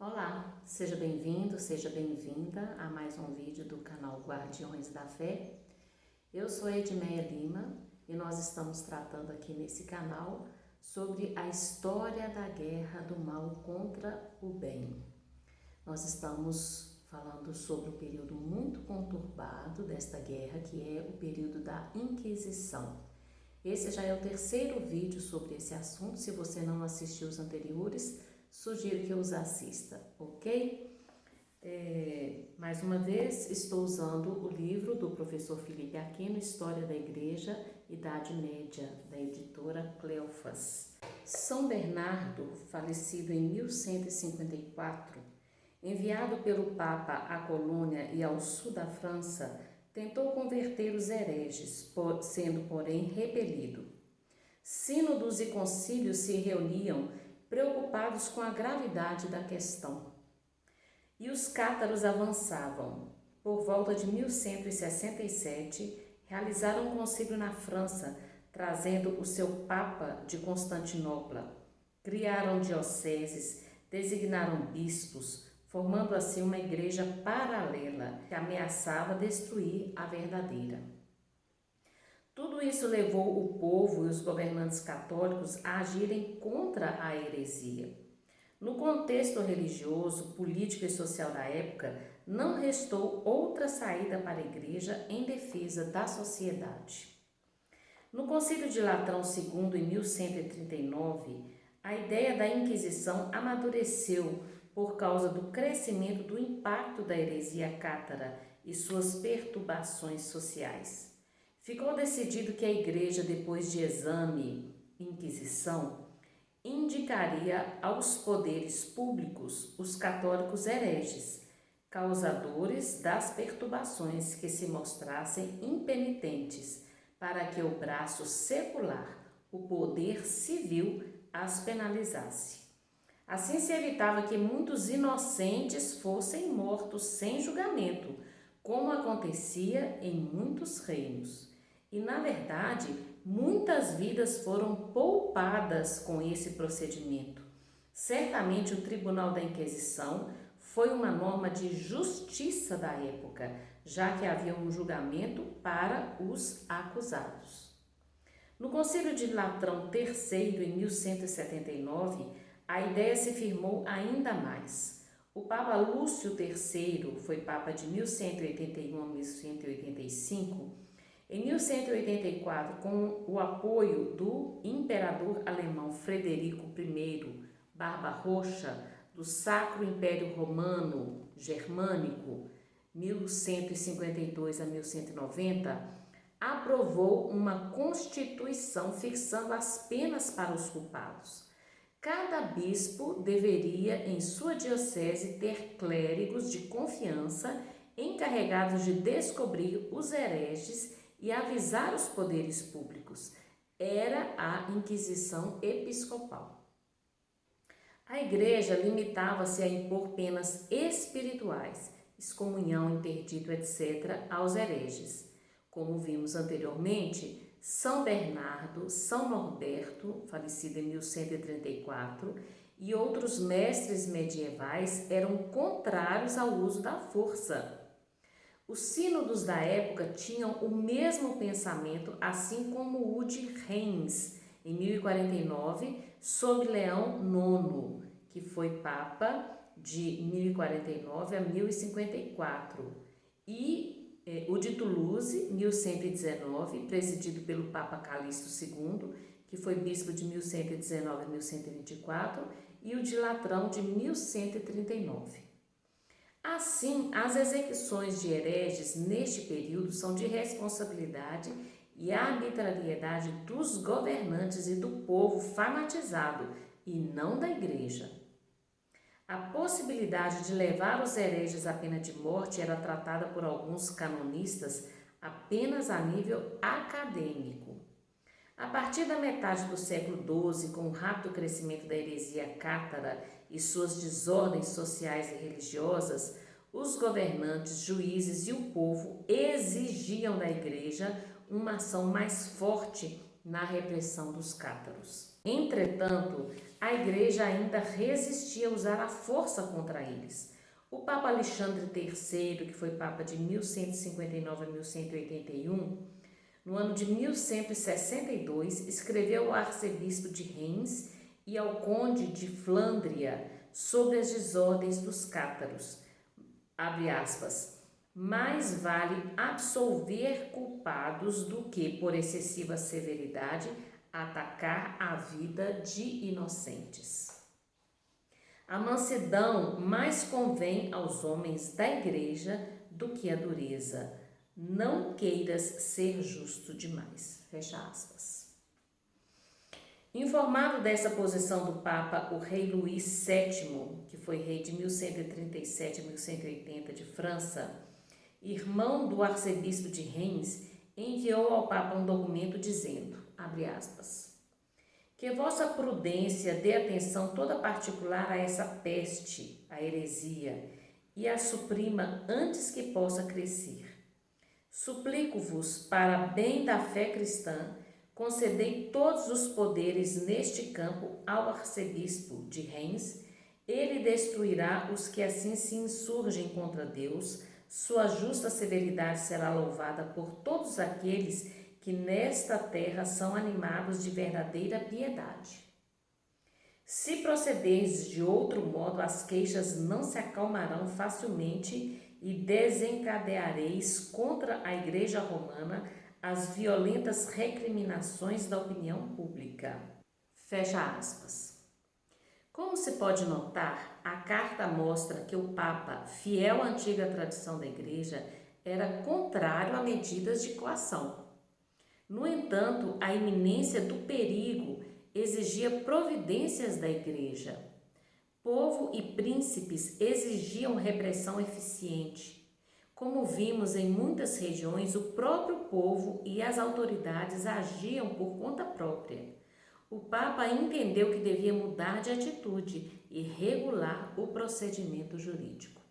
Olá, seja bem-vindo, seja bem-vinda a mais um vídeo do canal Guardiões da Fé. Eu sou Edmeia Lima e nós estamos tratando aqui nesse canal sobre a história da guerra do mal contra o bem. Nós estamos falando sobre o período muito conturbado desta guerra, que é o período da Inquisição. Esse já é o terceiro vídeo sobre esse assunto. Se você não assistiu os anteriores, sugiro que os assista, ok? Mais uma vez, estou usando o livro do professor Felipe Aquino, História da Igreja, Idade Média, da editora Cleofas. São Bernardo, falecido em 1154, enviado pelo Papa à colônia e ao sul da França, tentou converter os hereges, sendo, porém, repelido. Sínodos e concílios se reuniam preocupados com a gravidade da questão. E os cátaros avançavam. Por volta de 1167, realizaram um concílio na França, trazendo o seu Papa de Constantinopla. Criaram dioceses, designaram bispos, formando assim uma igreja paralela que ameaçava destruir a verdadeira. Tudo isso levou o povo e os governantes católicos a agirem contra a heresia. No contexto religioso, político e social da época, não restou outra saída para a igreja em defesa da sociedade. No Concílio de Latrão II, em 1139, a ideia da Inquisição amadureceu por causa do crescimento do impacto da heresia cátara e suas perturbações sociais. Ficou decidido que a Igreja, depois de exame, inquisição, indicaria aos poderes públicos os católicos hereges, causadores das perturbações que se mostrassem impenitentes, para que o braço secular, o poder civil, as penalizasse. Assim se evitava que muitos inocentes fossem mortos sem julgamento, como acontecia em muitos reinos. E, na verdade, muitas vidas foram poupadas com esse procedimento. Certamente o Tribunal da Inquisição foi uma norma de justiça da época, já que havia um julgamento para os acusados. No Concílio de Latrão III, em 1179, a ideia se firmou ainda mais. O Papa Lúcio III foi Papa de 1181 a 1185. Em 1184, com o apoio do imperador alemão Frederico I Barba-Roxa, do Sacro Império Romano Germânico, 1152 a 1190, aprovou uma constituição fixando as penas para os culpados. Cada bispo deveria, em sua diocese, ter clérigos de confiança encarregados de descobrir os hereges e avisar os poderes públicos. Era a Inquisição Episcopal. A Igreja limitava-se a impor penas espirituais, excomunhão, interdito, etc., aos hereges. Como vimos anteriormente, São Bernardo, São Norberto, falecido em 1134, e outros mestres medievais eram contrários ao uso da força. Os sínodos da época tinham o mesmo pensamento, assim como o de Reims, em 1049, sob Leão IX, que foi Papa de 1049 a 1054, e o de Toulouse, 1119, presidido pelo Papa Calixto II, que foi bispo de 1119 a 1124, e o de Latrão, de 1139. Assim, as execuções de hereges neste período são de responsabilidade e arbitrariedade dos governantes e do povo fanatizado, e não da Igreja. A possibilidade de levar os hereges à pena de morte era tratada por alguns canonistas apenas a nível acadêmico. A partir da metade do século XII, com o rápido crescimento da heresia cátara e suas desordens sociais e religiosas, os governantes, juízes e o povo exigiam da Igreja uma ação mais forte na repressão dos cátaros. Entretanto, a Igreja ainda resistia a usar a força contra eles. O Papa Alexandre III, que foi Papa de 1159 a 1181, no ano de 1162, escreveu ao arcebispo de Reims e ao conde de Flandria sobre as desordens dos cátaros. Abre aspas. Mais vale absolver culpados do que, por excessiva severidade, atacar a vida de inocentes. A mansidão mais convém aos homens da Igreja do que a dureza. Não queiras ser justo demais. Fecha aspas. Informado dessa posição do Papa, o rei Luís VII, que foi rei de 1137 a 1180 de França, irmão do arcebispo de Reims, enviou ao Papa um documento dizendo, abre aspas, que vossa prudência dê atenção toda particular a essa peste, a heresia, e a suprima antes que possa crescer. Suplico-vos, para bem da fé cristã, concedei todos os poderes neste campo ao arcebispo de Reims, ele destruirá os que assim se insurgem contra Deus, sua justa severidade será louvada por todos aqueles que nesta terra são animados de verdadeira piedade. Se procederdes de outro modo, as queixas não se acalmarão facilmente e desencadeareis contra a Igreja Romana as violentas recriminações da opinião pública. Fecha aspas. Como se pode notar, a carta mostra que o Papa, fiel à antiga tradição da Igreja, era contrário a medidas de coação. No entanto, a iminência do perigo exigia providências da Igreja. Povo e príncipes exigiam repressão eficiente. Como vimos em muitas regiões, o próprio povo e as autoridades agiam por conta própria. O Papa entendeu que devia mudar de atitude e regular o procedimento jurídico.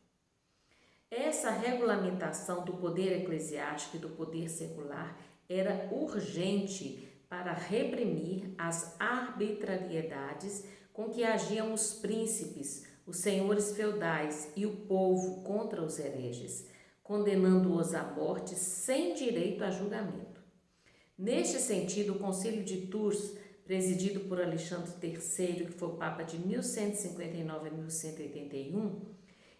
Essa regulamentação do poder eclesiástico e do poder secular era urgente para reprimir as arbitrariedades com que agiam os príncipes, os senhores feudais e o povo contra os hereges, condenando-os à morte sem direito a julgamento. Neste sentido, o Concílio de Tours, presidido por Alexandre III, que foi o Papa de 1159 a 1181,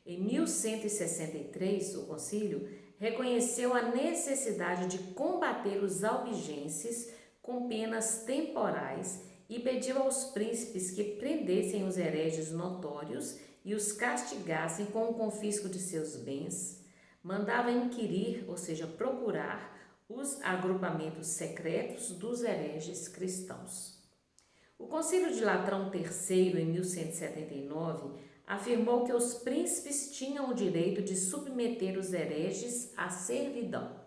em 1163, o concílio reconheceu a necessidade de combater os albigenses com penas temporais e pediu aos príncipes que prendessem os hereges notórios e os castigassem com o confisco de seus bens, mandava inquirir, ou seja, procurar, os agrupamentos secretos dos hereges cristãos. O Concílio de Latrão III, em 1179, afirmou que os príncipes tinham o direito de submeter os hereges à servidão.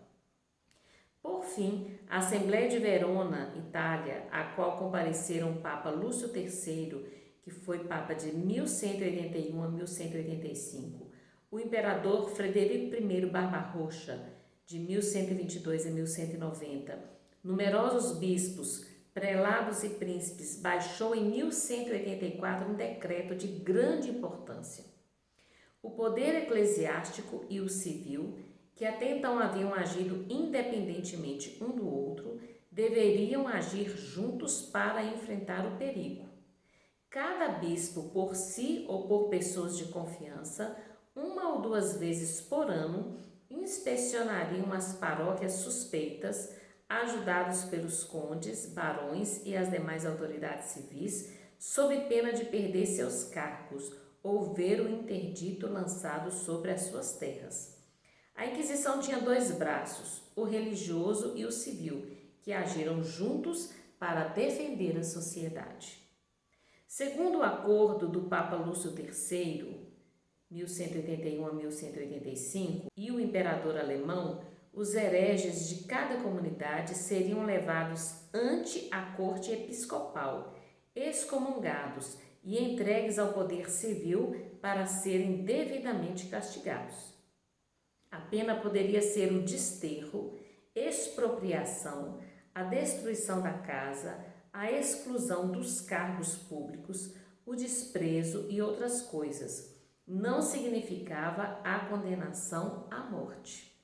Por fim, a Assembleia de Verona, Itália, a qual compareceram o Papa Lúcio III, que foi Papa de 1181 a 1185, o Imperador Frederico I Barbarroxa, de 1122 a 1190, numerosos bispos, prelados e príncipes, baixou em 1184 um decreto de grande importância. O poder eclesiástico e o civil, que até então haviam agido independentemente um do outro, deveriam agir juntos para enfrentar o perigo. Cada bispo, por si ou por pessoas de confiança, uma ou duas vezes por ano, inspecionariam as paróquias suspeitas, ajudados pelos condes, barões e as demais autoridades civis, sob pena de perder seus cargos ou ver o interdito lançado sobre as suas terras. A Inquisição tinha dois braços, o religioso e o civil, que agiram juntos para defender a sociedade. Segundo o acordo do Papa Lúcio III, 1181 a 1185, e o imperador alemão, os hereges de cada comunidade seriam levados ante a corte episcopal, excomungados e entregues ao poder civil para serem devidamente castigados. A pena poderia ser o desterro, expropriação, a destruição da casa, a exclusão dos cargos públicos, o desprezo e outras coisas. Não significava a condenação à morte.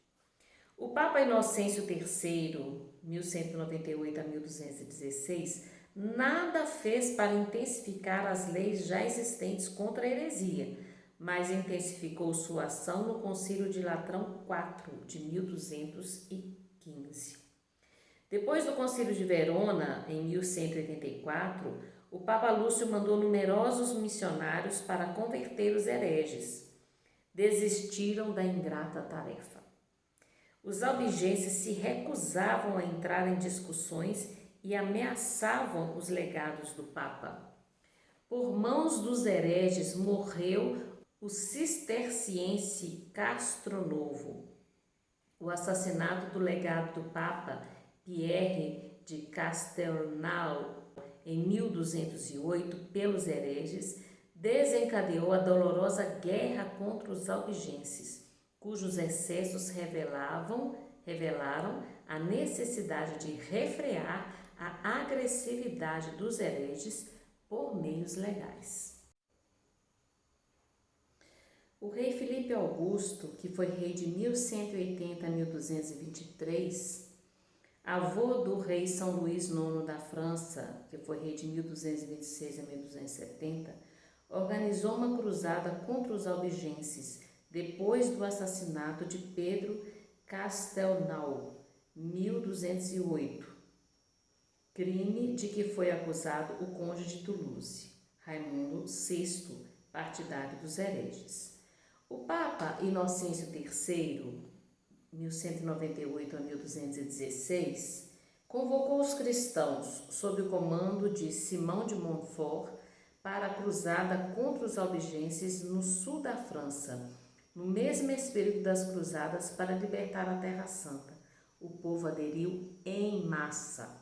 O Papa Inocêncio III, 1198 a 1216, nada fez para intensificar as leis já existentes contra a heresia, mas intensificou sua ação no Concílio de Latrão IV, de 1215. Depois do Concílio de Verona, em 1184, o Papa Lúcio mandou numerosos missionários para converter os hereges. Desistiram da ingrata tarefa. Os albigenses se recusavam a entrar em discussões e ameaçavam os legados do Papa. Por mãos dos hereges morreu o cisterciense Castronovo. O assassinato do legado do Papa, Pierre de Castelnau, em 1208, pelos hereges, desencadeou a dolorosa guerra contra os albigenses, cujos excessos revelaram a necessidade de refrear a agressividade dos hereges por meios legais. O rei Filipe Augusto, que foi rei de 1180 a 1223, avô do rei São Luís IX da França, que foi rei de 1226 a 1270, organizou uma cruzada contra os albigenses depois do assassinato de Pedro Castelnau, 1208, crime de que foi acusado o conde de Toulouse, Raimundo VI, partidário dos hereges. O Papa Inocêncio III, 1198 a 1216, convocou os cristãos, sob o comando de Simão de Montfort, para a cruzada contra os albigenses no sul da França, no mesmo espírito das cruzadas para libertar a Terra Santa. O povo aderiu em massa.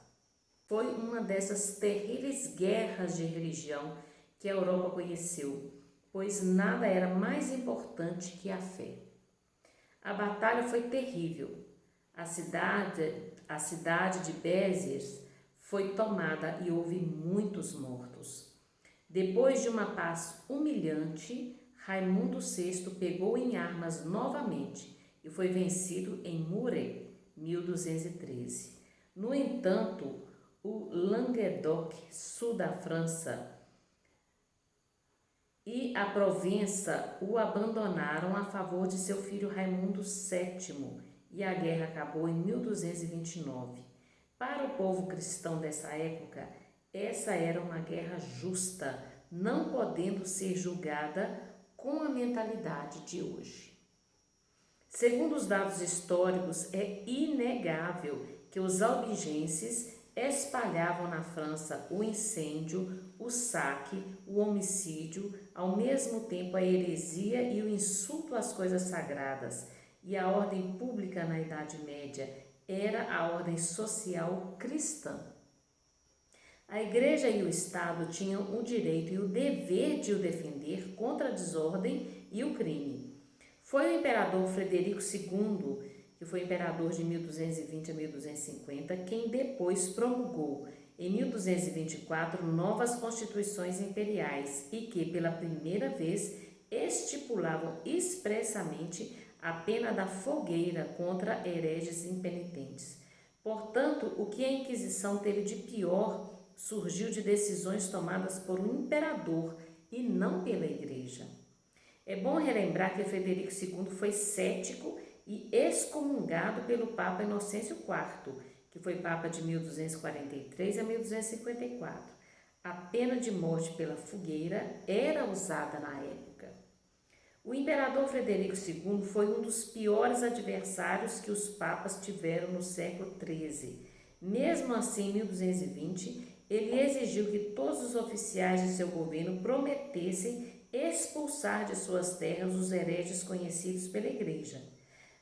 Foi uma dessas terríveis guerras de religião que a Europa conheceu, pois nada era mais importante que a fé. A batalha foi terrível. A cidade de Béziers foi tomada e houve muitos mortos. Depois de uma paz humilhante, Raimundo VI pegou em armas novamente e foi vencido em Muret, 1213. No entanto, o Languedoc, sul da França, e a Provença o abandonaram a favor de seu filho Raimundo VII, e a guerra acabou em 1229. Para o povo cristão dessa época, essa era uma guerra justa, não podendo ser julgada com a mentalidade de hoje. Segundo os dados históricos, é inegável que os albigenses espalhavam na França o incêndio, o saque, o homicídio, ao mesmo tempo a heresia e o insulto às coisas sagradas, e a ordem pública na Idade Média era a ordem social cristã. A Igreja e o Estado tinham o direito e o dever de o defender contra a desordem e o crime. Foi o imperador Frederico II, que foi imperador de 1220 a 1250, quem depois promulgou, em 1224, novas constituições imperiais e que, pela primeira vez, estipulavam expressamente a pena da fogueira contra hereges impenitentes. Portanto, o que a Inquisição teve de pior surgiu de decisões tomadas por um imperador e não pela Igreja. É bom relembrar que Frederico II foi cético e excomungado pelo Papa Inocêncio IV, que foi Papa de 1243 a 1254. A pena de morte pela fogueira era usada na época. O imperador Frederico II foi um dos piores adversários que os papas tiveram no século XIII. Mesmo assim, em 1220, ele exigiu que todos os oficiais de seu governo prometessem expulsar de suas terras os hereges conhecidos pela Igreja.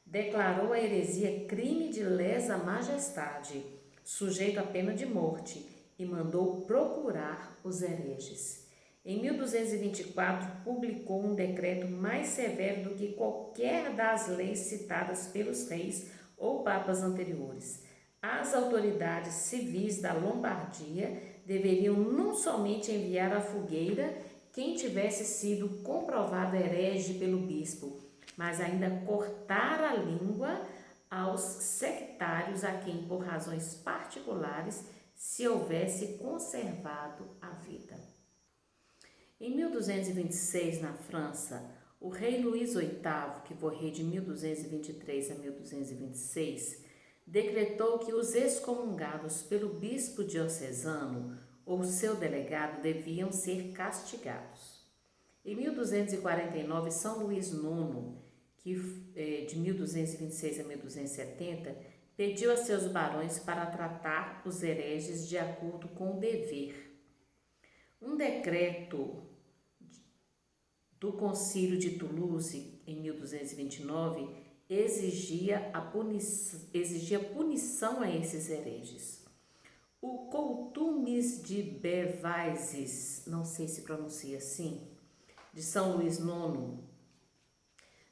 Declarou a heresia crime de lesa majestade, sujeito à pena de morte, e mandou procurar os hereges. Em 1224, publicou um decreto mais severo do que qualquer das leis citadas pelos reis ou papas anteriores. As autoridades civis da Lombardia deveriam não somente enviar à fogueira quem tivesse sido comprovado herege pelo bispo, mas ainda cortar a língua aos sectários a quem, por razões particulares, se houvesse conservado a vida. Em 1226, na França, o rei Luís VIII, que foi rei de 1223 a 1226, decretou que os excomungados pelo bispo diocesano ou seu delegado deviam ser castigados. Em 1249, São Luís IX, de 1226 a 1270, pediu a seus barões para tratar os hereges de acordo com o dever. Um decreto do Concílio de Toulouse, em 1229, exigia punição a esses hereges. O Coutumes de Bevaises, não sei se pronuncia assim, de São Luís IX,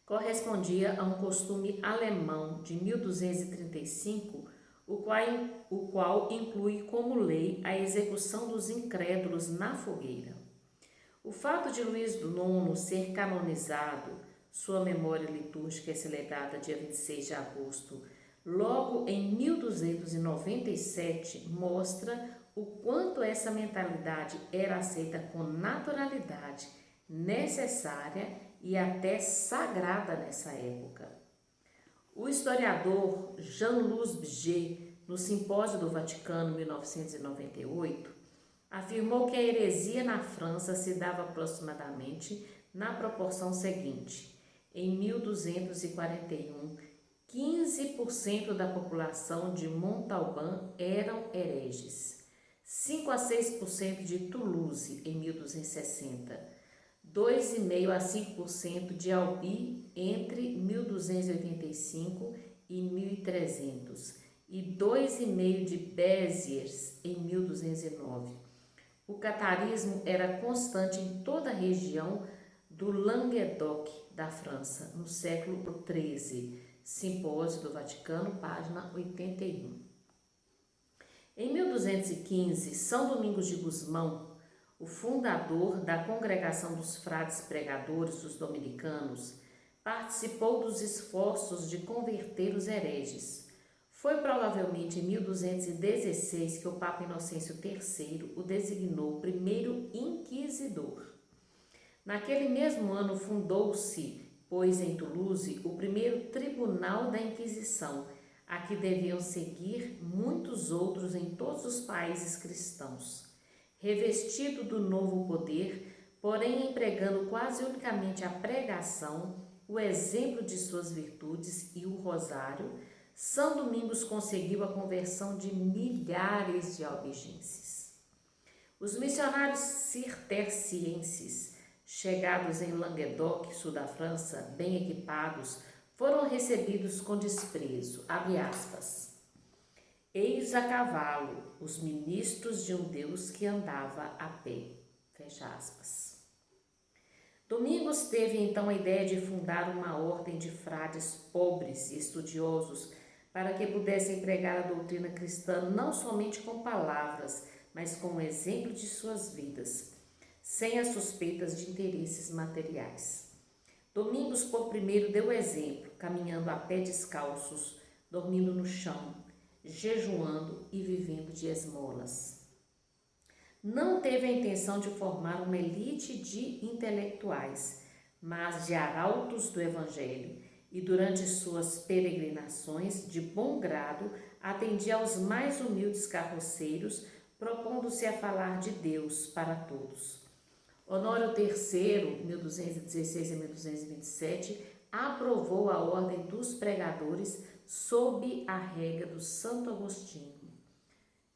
correspondia a um costume alemão de 1235, o qual inclui como lei a execução dos incrédulos na fogueira. O fato de Luís IX ser canonizado, sua memória litúrgica é celebrada dia 26 de agosto, logo em 1297, mostra o quanto essa mentalidade era aceita com naturalidade, necessária e até sagrada nessa época. O historiador Jean-Louis Bget, no Simpósio do Vaticano, 1998, afirmou que a heresia na França se dava aproximadamente na proporção seguinte: em 1241, 15% da população de Montauban eram hereges, 5 a 6% de Toulouse em 1260, 2,5 a 5% de Albi entre 1285 e 1300 e 2,5% de Béziers em 1209. O catarismo era constante em toda a região do Languedoc da França, no século XIII, Simpósio do Vaticano, página 81. Em 1215, São Domingos de Gusmão, o fundador da Congregação dos Frades Pregadores dos Dominicanos, participou dos esforços de converter os hereges. Foi provavelmente em 1216 que o Papa Inocêncio III o designou primeiro inquisidor. Naquele mesmo ano fundou-se, pois em Toulouse, o primeiro Tribunal da Inquisição, a que deviam seguir muitos outros em todos os países cristãos. Revestido do novo poder, porém empregando quase unicamente a pregação, o exemplo de suas virtudes e o rosário, São Domingos conseguiu a conversão de milhares de albigenses. Os missionários cistercienses, chegados em Languedoc, sul da França, bem equipados, foram recebidos com desprezo. Abre aspas. Eis a cavalo os ministros de um Deus que andava a pé. Fecha aspas. Domingos teve então a ideia de fundar uma ordem de frades pobres e estudiosos para que pudessem pregar a doutrina cristã não somente com palavras, mas com o exemplo de suas vidas, sem as suspeitas de interesses materiais. Domingos, por primeiro, deu exemplo, caminhando a pé descalços, dormindo no chão, jejuando e vivendo de esmolas. Não teve a intenção de formar uma elite de intelectuais, mas de arautos do Evangelho, e durante suas peregrinações, de bom grado, atendia aos mais humildes carroceiros, propondo-se a falar de Deus para todos. Honório III, 1216 a 1227, aprovou a ordem dos pregadores sob a rega do Santo Agostinho.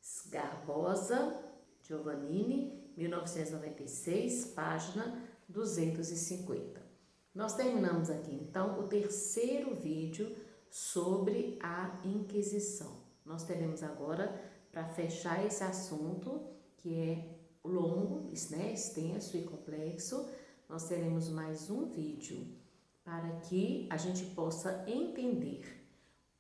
Sgarbosa, Giovannini, 1996, página 250. Nós terminamos aqui, então, o terceiro vídeo sobre a Inquisição. Nós teremos agora, para fechar esse assunto, que é longo, né, extenso e complexo, nós teremos mais um vídeo para que a gente possa entender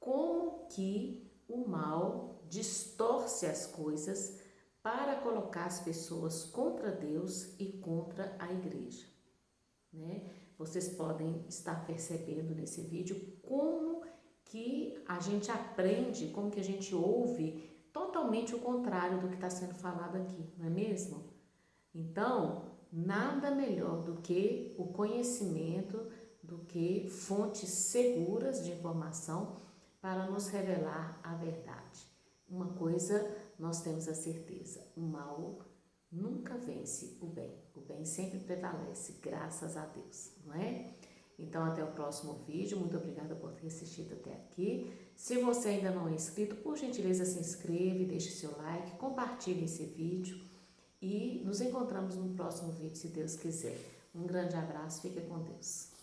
como que o mal distorce as coisas para colocar as pessoas contra Deus e contra a igreja, né? Vocês podem estar percebendo nesse vídeo como que a gente aprende, como que a gente ouve totalmente o contrário do que está sendo falado aqui, não é mesmo? Então, nada melhor do que o conhecimento, do que fontes seguras de informação para nos revelar a verdade. Uma coisa nós temos a certeza, o mal nunca vence o bem sempre prevalece, graças a Deus, não é? Então, até o próximo vídeo, muito obrigada por ter assistido até aqui. Se você ainda não é inscrito, por gentileza se inscreva, deixe seu like, compartilhe esse vídeo e nos encontramos no próximo vídeo, se Deus quiser. Um grande abraço, fique com Deus.